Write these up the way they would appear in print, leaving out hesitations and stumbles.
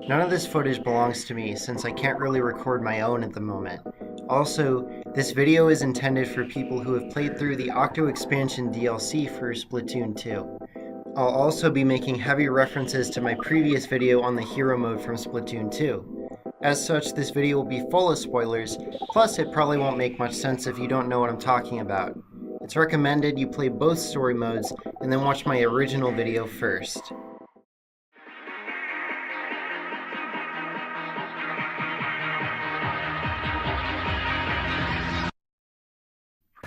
None of this footage belongs to me since I can't really record my own at the moment. Also, this video is intended for people who have played through the Octo expansion DLC for Splatoon 2. I'll also be making heavy references to my previous video on the hero mode from Splatoon 2. As such, this video will be full of spoilers, plus it probably won't make much sense if you don't know what I'm talking about. It's recommended you play both story modes and then watch my original video first.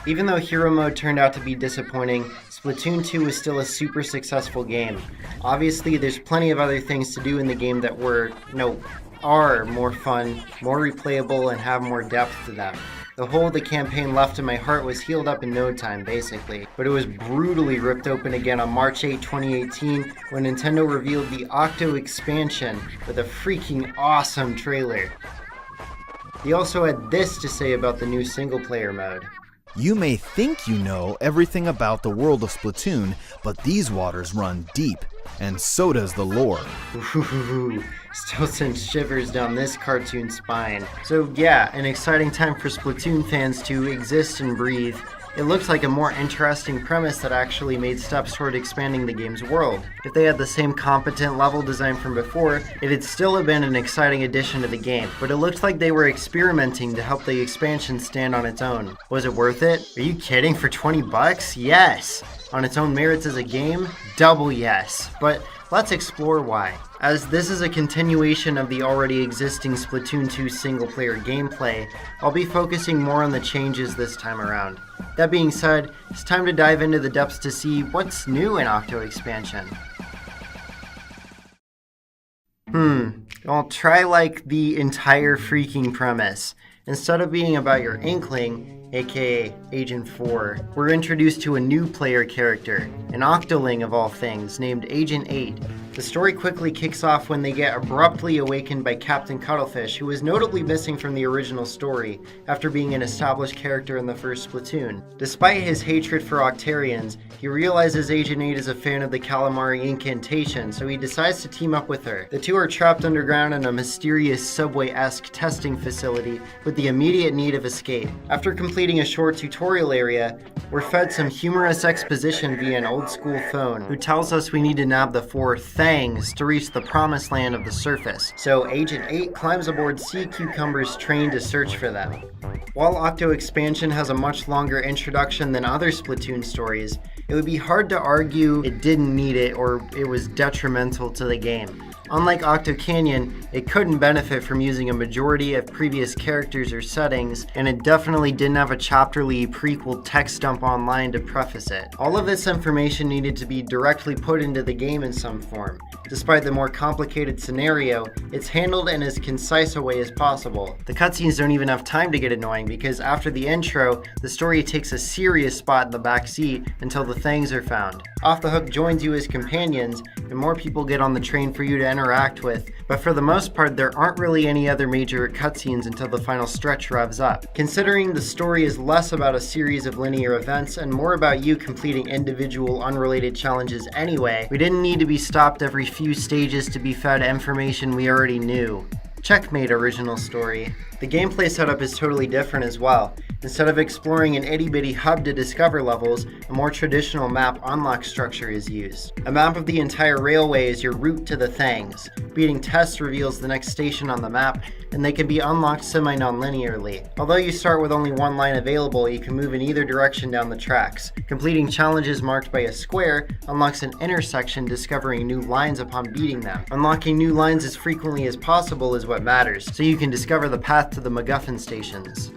Even though Hero Mode turned out to be disappointing, Splatoon 2 was still a super successful game. Obviously, there's plenty of other things to do in the game that are more fun, more replayable, and have more depth to them. The hole the campaign left in my heart was healed up in no time, basically, but it was brutally ripped open again on March 8, 2018, when Nintendo revealed the Octo expansion with a freaking awesome trailer. He also had this to say about the new single-player mode. You may think you know everything about the world of Splatoon, but these waters run deep, and so does the lore. Ooh, still sends shivers down this cartoon spine. So yeah, an exciting time for Splatoon fans to exist and breathe. It looks like a more interesting premise that actually made steps toward expanding the game's world. If they had the same competent level design from before, it'd still have been an exciting addition to the game, but it looked like they were experimenting to help the expansion stand on its own. Was it worth it? Are you kidding? For 20 bucks? Yes! On its own merits as a game? Double yes. But let's explore why. As this is a continuation of the already existing Splatoon 2 single-player gameplay, I'll be focusing more on the changes this time around. That being said, it's time to dive into the depths to see what's new in Octo expansion. I'll try like the entire freaking premise. Instead of being about your Inkling, aka Agent 4, we're introduced to a new player character, an Octoling of all things, named Agent 8. The story quickly kicks off when they get abruptly awakened by Captain Cuttlefish, who was notably missing from the original story after being an established character in the first Splatoon. Despite his hatred for Octarians, he realizes Agent 8 is a fan of the Calamari incantation, so he decides to team up with her. The two are trapped underground in a mysterious Subway-esque testing facility with the immediate need of escape. After completing a short tutorial area, we're fed some humorous exposition via an old-school phone, who tells us we need to nab the 4 Thangs to reach the promised land of the surface. So Agent 8 climbs aboard Sea Cucumber's train to search for them. While Octo expansion has a much longer introduction than other Splatoon stories, it would be hard to argue it didn't need it or it was detrimental to the game. Unlike Octo Canyon, it couldn't benefit from using a majority of previous characters or settings, and it definitely didn't have a chapterly prequel text dump online to preface it. All of this information needed to be directly put into the game in some form. Despite the more complicated scenario, it's handled in as concise a way as possible. The cutscenes don't even have time to get annoying because after the intro, the story takes a serious spot in the back seat until the Thangs are found. Off the Hook joins you as companions, and more people get on the train for you to interact with, but for the most part there aren't really any other major cutscenes until the final stretch revs up. Considering the story is less about a series of linear events and more about you completing individual unrelated challenges anyway, we didn't need to be stopped every few stages to be fed information we already knew. Checkmate original story. The gameplay setup is totally different as well. Instead of exploring an itty-bitty hub to discover levels, a more traditional map unlock structure is used. A map of the entire railway is your route to the Thangs. Beating tests reveals the next station on the map, and they can be unlocked semi-non-linearly. Although you start with only one line available, you can move in either direction down the tracks. Completing challenges marked by a square unlocks an intersection, discovering new lines upon beating them. Unlocking new lines as frequently as possible is what matters, so you can discover the path to the MacGuffin stations.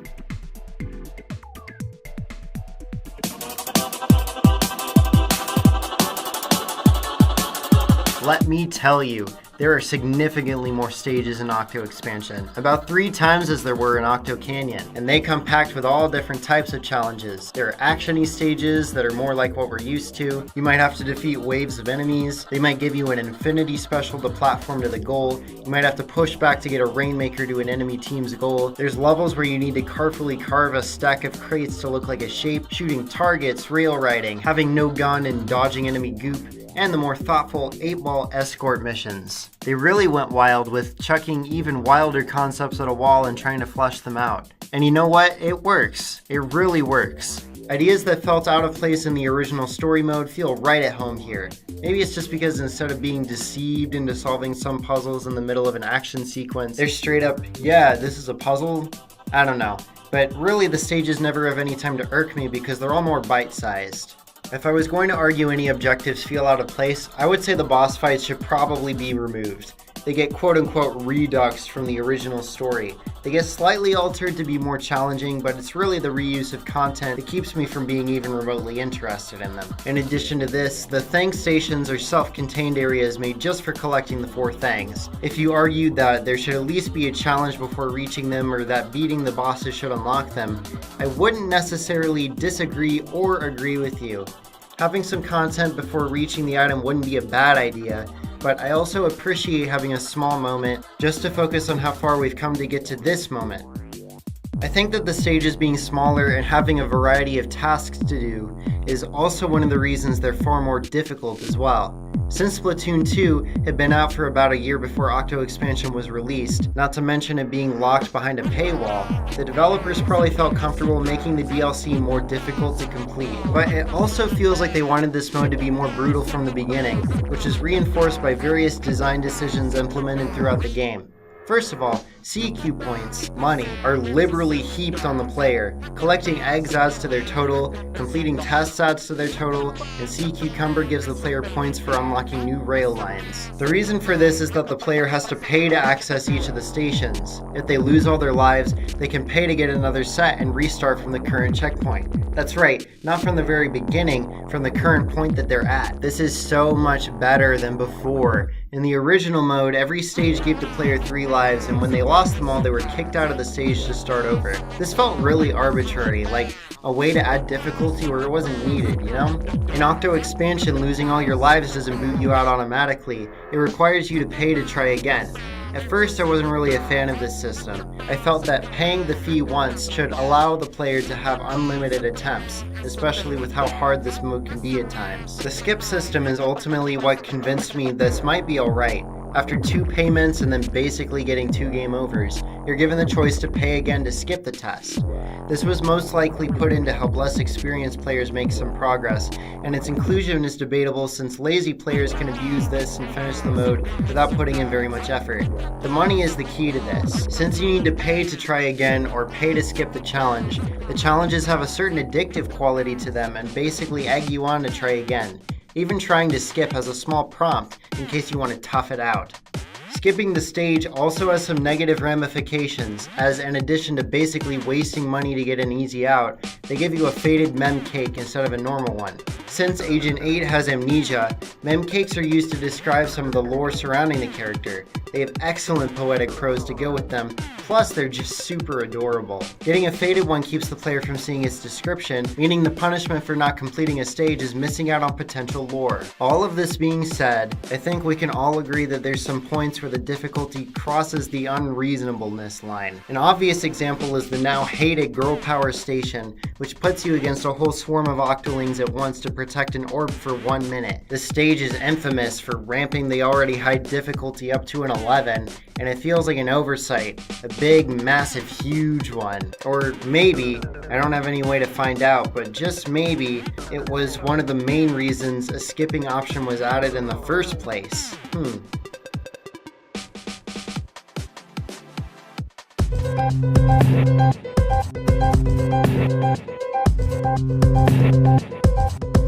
Let me tell you, there are significantly more stages in Octo expansion, about 3 times as there were in Octo Canyon, and they come packed with all different types of challenges. There are action-y stages that are more like what we're used to. You might have to defeat waves of enemies. They might give you an infinity special to platform to the goal. You might have to push back to get a Rainmaker to an enemy team's goal. There's levels where you need to carefully carve a stack of crates to look like a shape, shooting targets, rail riding, having no gun and dodging enemy goop. and the more thoughtful 8-ball escort missions. They really went wild with chucking even wilder concepts at a wall and trying to flesh them out. And you know what? It works. It really works. Ideas that felt out of place in the original story mode feel right at home here. Maybe it's just because instead of being deceived into solving some puzzles in the middle of an action sequence, they're straight up, yeah, this is a puzzle? I don't know. But really the stages never have any time to irk me because they're all more bite-sized. If I was going to argue any objectives feel out of place, I would say the boss fights should probably be removed. They get quote-unquote reduxed from the original story. They get slightly altered to be more challenging, but it's really the reuse of content that keeps me from being even remotely interested in them. In addition to this, the Thang stations are self-contained areas made just for collecting the 4 Thangs. If you argued that there should at least be a challenge before reaching them or that beating the bosses should unlock them, I wouldn't necessarily disagree or agree with you. Having some content before reaching the item wouldn't be a bad idea, but I also appreciate having a small moment just to focus on how far we've come to get to this moment. I think that the stages being smaller and having a variety of tasks to do is also one of the reasons they're far more difficult as well. Since Splatoon 2 had been out for about a year before Octo expansion was released, not to mention it being locked behind a paywall, the developers probably felt comfortable making the DLC more difficult to complete. But it also feels like they wanted this mode to be more brutal from the beginning, which is reinforced by various design decisions implemented throughout the game. First of all, CQ points, money, are liberally heaped on the player. Collecting eggs adds to their total, completing tests adds to their total, and Sea Cucumber gives the player points for unlocking new rail lines. The reason for this is that the player has to pay to access each of the stations. If they lose all their lives, they can pay to get another set and restart from the current checkpoint. That's right, not from the very beginning, from the current point that they're at. This is so much better than before. In the original mode, every stage gave the player 3 lives, and when they lost them all, they were kicked out of the stage to start over. This felt really arbitrary, like a way to add difficulty where it wasn't needed, you know? In Octo expansion, losing all your lives doesn't boot you out automatically. It requires you to pay to try again. At first, I wasn't really a fan of this system. I felt that paying the fee once should allow the player to have unlimited attempts, especially with how hard this mode can be at times. The skip system is ultimately what convinced me this might be alright. After 2 payments and then basically getting 2 game overs, you're given the choice to pay again to skip the test. This was most likely put in to help less experienced players make some progress, and its inclusion is debatable since lazy players can abuse this and finish the mode without putting in very much effort. The money is the key to this. Since you need to pay to try again or pay to skip the challenges have a certain addictive quality to them and basically egg you on to try again. Even trying to skip has a small prompt in case you want to tough it out. Skipping the stage also has some negative ramifications, as in addition to basically wasting money to get an easy out, they give you a faded mem cake instead of a normal one. Since Agent 8 has amnesia, mem cakes are used to describe some of the lore surrounding the character. They have excellent poetic prose to go with them, plus they're just super adorable. Getting a faded one keeps the player from seeing its description, meaning the punishment for not completing a stage is missing out on potential lore. All of this being said, I think we can all agree that there's some points where the difficulty crosses the unreasonableness line. An obvious example is the now hated Girl Power Station, which puts you against a whole swarm of Octolings at once to protect an orb for 1 minute. The stage is infamous for ramping the already high difficulty up to an 11, and it feels like an oversight, a big, massive, huge one. Or maybe, I don't have any way to find out, but just maybe, it was one of the main reasons a skipping option was added in the first place.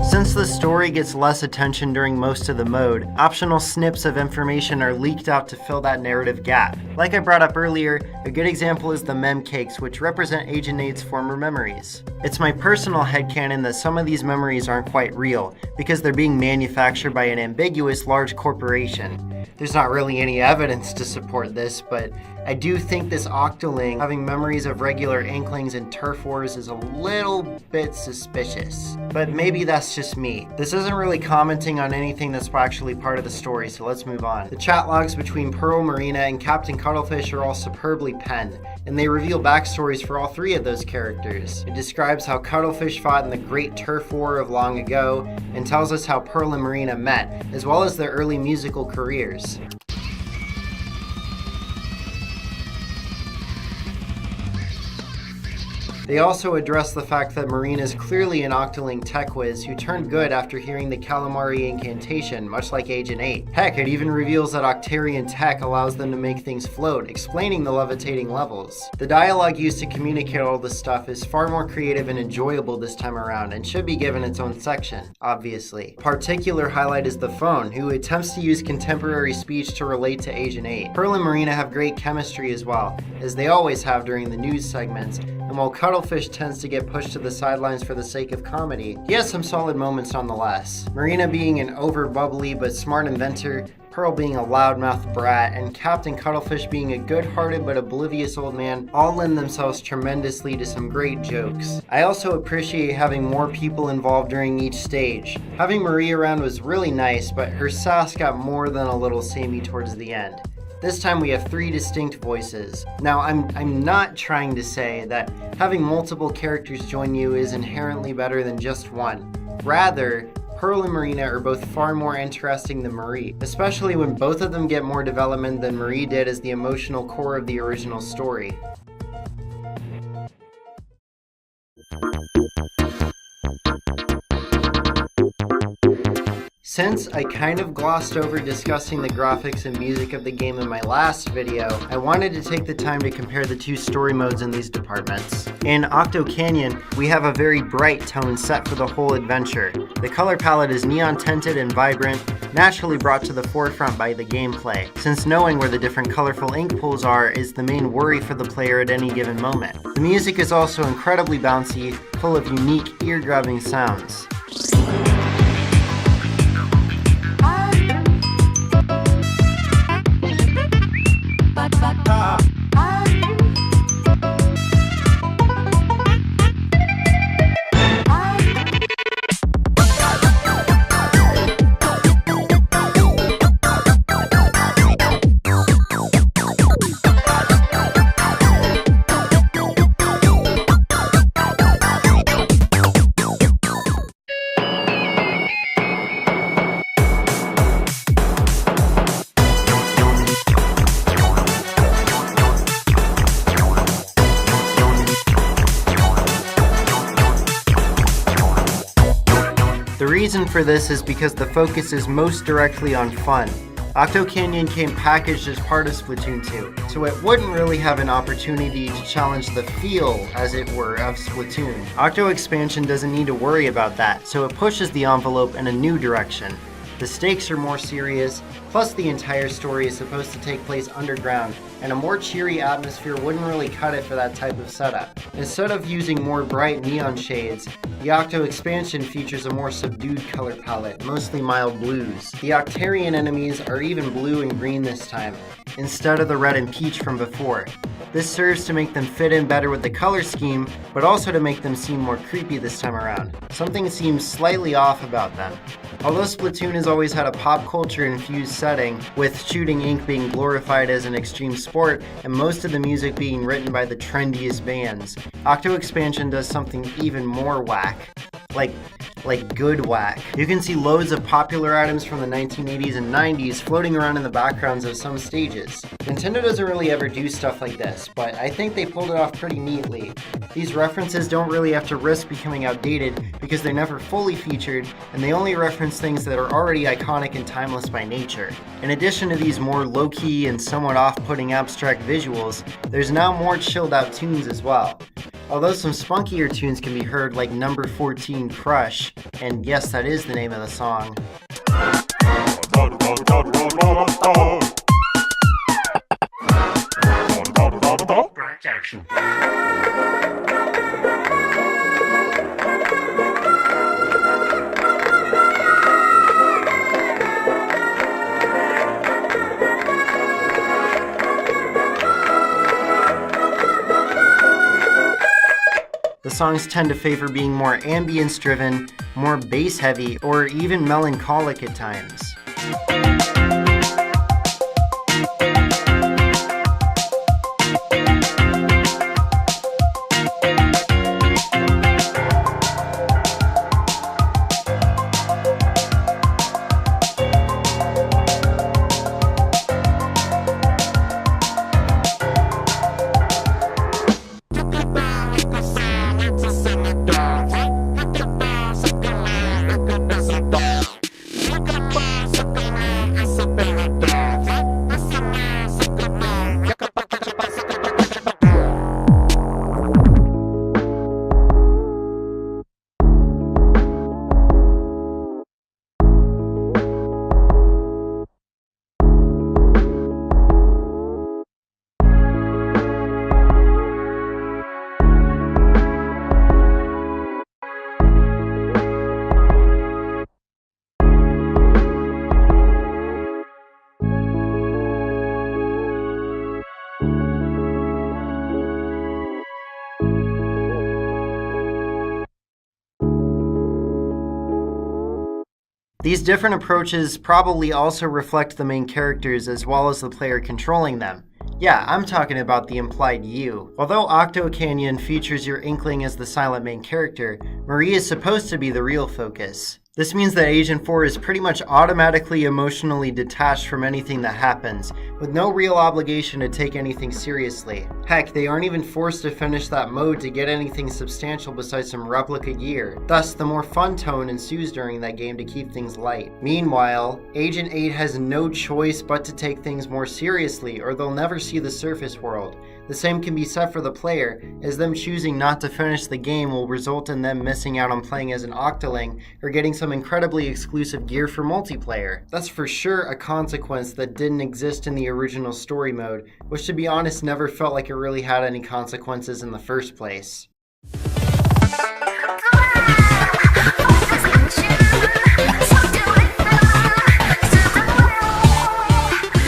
Since the story gets less attention during most of the mode, optional snips of information are leaked out to fill that narrative gap. Like I brought up earlier, a good example is the mem cakes, which represent Agent 8's former memories. It's my personal headcanon that some of these memories aren't quite real, because they're being manufactured by an ambiguous large corporation. There's not really any evidence to support this, but I do think this Octoling having memories of regular Inklings and turf wars is a little bit suspicious. But maybe that's just me. This isn't really commenting on anything that's actually part of the story, so let's move on. The chat logs between Pearl, Marina, and Captain Cuttlefish are all superbly penned, and they reveal backstories for all 3 of those characters. It describes how Cuttlefish fought in the Great Turf War of long ago, and tells us how Pearl and Marina met, as well as their early musical careers. They also address the fact that Marina is clearly an Octoling tech whiz who turned good after hearing the Calamari incantation, much like Agent 8. Heck, it even reveals that Octarian tech allows them to make things float, explaining the levitating levels. The dialogue used to communicate all this stuff is far more creative and enjoyable this time around, and should be given its own section, obviously. Particular highlight is the phone, who attempts to use contemporary speech to relate to Agent 8. Pearl and Marina have great chemistry as well, as they always have during the news segments, and while Cuttlefish tends to get pushed to the sidelines for the sake of comedy, he has some solid moments nonetheless. Marina being an over-bubbly but smart inventor, Pearl being a loudmouth brat, and Captain Cuttlefish being a good-hearted but oblivious old man all lend themselves tremendously to some great jokes. I also appreciate having more people involved during each stage. Having Marie around was really nice, but her sass got more than a little samey towards the end. This time we have 3 distinct voices. Now, I'm not trying to say that having multiple characters join you is inherently better than just one. Rather, Pearl and Marina are both far more interesting than Marie, especially when both of them get more development than Marie did as the emotional core of the original story. Since I kind of glossed over discussing the graphics and music of the game in my last video, I wanted to take the time to compare the 2 story modes in these departments. In Octo Canyon, we have a very bright tone set for the whole adventure. The color palette is neon tinted and vibrant, naturally brought to the forefront by the gameplay, since knowing where the different colorful ink pools are is the main worry for the player at any given moment. The music is also incredibly bouncy, full of unique, ear-grabbing sounds. The reason for this is because the focus is most directly on fun. Octo Canyon came packaged as part of Splatoon 2, so it wouldn't really have an opportunity to challenge the feel, as it were, of Splatoon. Octo Expansion doesn't need to worry about that, so it pushes the envelope in a new direction. The stakes are more serious, plus the entire story is supposed to take place underground, and a more cheery atmosphere wouldn't really cut it for that type of setup. Instead of using more bright neon shades, the Octo Expansion features a more subdued color palette, mostly mild blues. The Octarian enemies are even blue and green this time, instead of the red and peach from before. This serves to make them fit in better with the color scheme, but also to make them seem more creepy this time around. Something seems slightly off about them. Although Splatoon has always had a pop culture infused setting, with shooting ink being glorified as an extreme sport and most of the music being written by the trendiest bands, Octo Expansion does something even more whack. Like good whack. You can see loads of popular items from the 1980s and 90s floating around in the backgrounds of some stages. Nintendo doesn't really ever do stuff like this, but I think they pulled it off pretty neatly. These references don't really have to risk becoming outdated because they're never fully featured, and they only reference things that are already iconic and timeless by nature. In addition to these more low-key and somewhat off-putting abstract visuals, there's now more chilled-out tunes as well. Although some spunkier tunes can be heard like Number 14 Crush, and yes, that is the name of the song. The songs tend to favor being more ambience-driven, more bass-heavy, or even melancholic at times. These different approaches probably also reflect the main characters as well as the player controlling them. Yeah, I'm talking about the implied you. Although Octo Canyon features your Inkling as the silent main character, Marie is supposed to be the real focus. This means that Agent 4 is pretty much automatically emotionally detached from anything that happens, with no real obligation to take anything seriously. Heck, they aren't even forced to finish that mode to get anything substantial besides some replica gear. Thus, the more fun tone ensues during that game to keep things light. Meanwhile, Agent 8 has no choice but to take things more seriously, or they'll never see the surface world. The same can be said for the player, as them choosing not to finish the game will result in them missing out on playing as an Octoling or getting some incredibly exclusive gear for multiplayer. That's for sure a consequence that didn't exist in the original story mode, which to be honest never felt like it really had any consequences in the first place.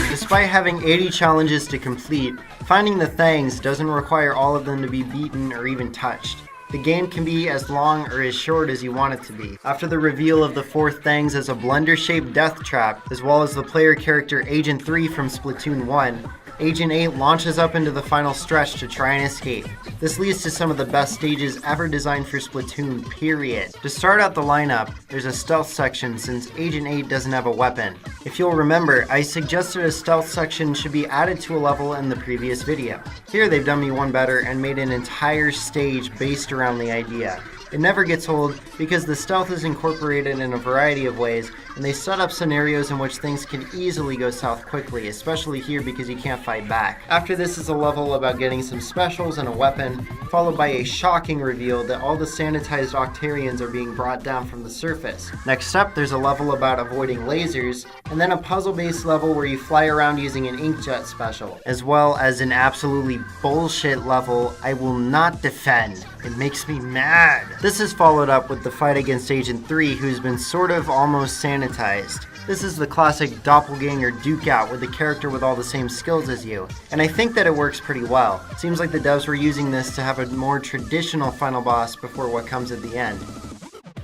Despite having 80 challenges to complete, finding the Thangs doesn't require all of them to be beaten or even touched. The game can be as long or as short as you want it to be. After the reveal of the 4th Thangs as a blender-shaped death trap, as well as the player character Agent 3 from Splatoon 1, Agent 8 launches up into the final stretch to try and escape. This leads to some of the best stages ever designed for Splatoon, period. To start out the lineup, there's a stealth section since Agent 8 doesn't have a weapon. If you'll remember, I suggested a stealth section should be added to a level in the previous video. Here they've done me one better and made an entire stage based around the idea. It never gets old because the stealth is incorporated in a variety of ways, and they set up scenarios in which things can easily go south quickly, especially here because you can't fight back. After this is a level about getting some specials and a weapon, followed by a shocking reveal that all the sanitized Octarians are being brought down from the surface. Next up, there's a level about avoiding lasers, and then a puzzle-based level where you fly around using an inkjet special, as well as an absolutely bullshit level I will not defend. It makes me mad. This is followed up with the fight against Agent 3, who's been sort of almost sanitized. This is the classic doppelganger duke out with the character with all the same skills as you, and I think that it works pretty well. Seems like the devs were using this to have a more traditional final boss before what comes at the end.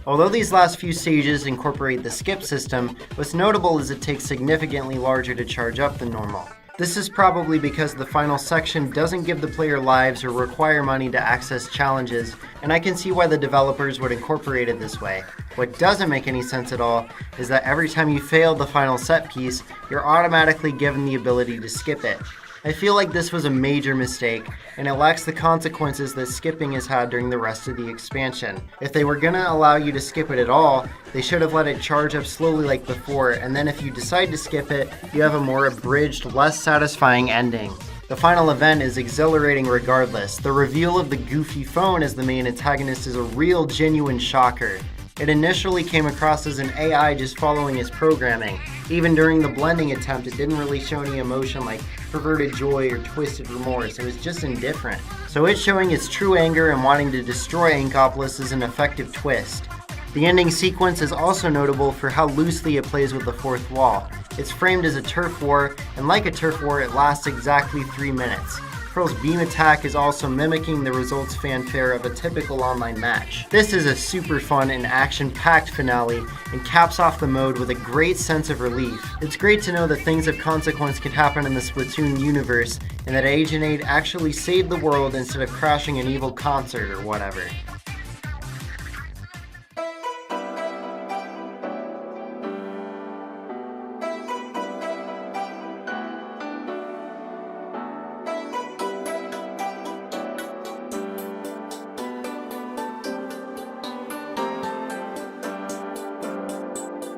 Although these last few stages incorporate the skip system, what's notable is it takes significantly larger to charge up than normal. This is probably because the final section doesn't give the player lives or require money to access challenges, and I can see why the developers would incorporate it this way. What doesn't make any sense at all is that every time you fail the final set piece, you're automatically given the ability to skip it. I feel like this was a major mistake, and it lacks the consequences that skipping has had during the rest of the expansion. If they were gonna allow you to skip it at all, they should have let it charge up slowly like before, and then if you decide to skip it, you have a more abridged, less satisfying ending. The final event is exhilarating regardless. The reveal of the goofy phone as the main antagonist is a real, genuine shocker. It initially came across as an AI just following its programming. Even during the blending attempt, it didn't really show any emotion like perverted joy or twisted remorse. It was just indifferent. So it showing its true anger and wanting to destroy Inkopolis is an effective twist. The ending sequence is also notable for how loosely it plays with the fourth wall. It's framed as a turf war, and like a turf war, it lasts exactly 3 minutes. Pearl's beam attack is also mimicking the results fanfare of a typical online match. This is a super fun and action-packed finale and caps off the mode with a great sense of relief. It's great to know that things of consequence can happen in the Splatoon universe and that Agent 8 actually saved the world instead of crashing an evil concert or whatever.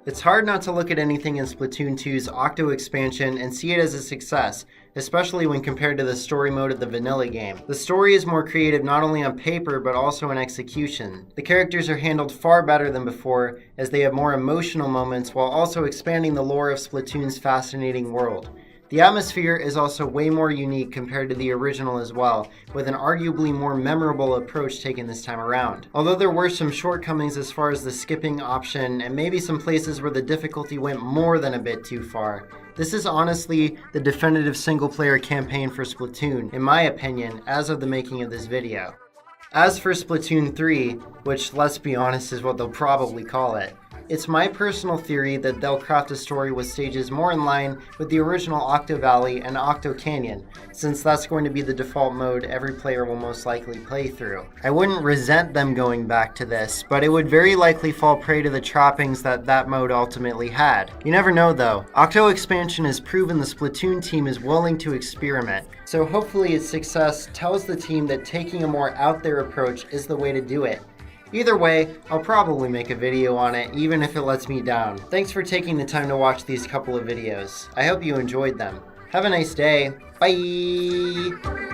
It's hard not to look at anything in Splatoon 2's Octo expansion and see it as a success, especially when compared to the story mode of the vanilla game. The story is more creative not only on paper but also in execution. The characters are handled far better than before, as they have more emotional moments while also expanding the lore of Splatoon's fascinating world. The atmosphere is also way more unique compared to the original as well, with an arguably more memorable approach taken this time around. Although there were some shortcomings as far as the skipping option and maybe some places where the difficulty went more than a bit too far, this is honestly the definitive single-player campaign for Splatoon, in my opinion, as of the making of this video. As for Splatoon 3, which let's be honest is what they'll probably call it, It's my personal theory that they'll craft a story with stages more in line with the original Octo Valley and Octo Canyon, since that's going to be the default mode every player will most likely play through. I wouldn't resent them going back to this, but it would very likely fall prey to the trappings that mode ultimately had. You never know though. Octo expansion has proven the Splatoon team is willing to experiment, so hopefully its success tells the team that taking a more out there approach is the way to do it. Either way, I'll probably make a video on it, even if it lets me down. Thanks for taking the time to watch these couple of videos. I hope you enjoyed them. Have a nice day. Bye!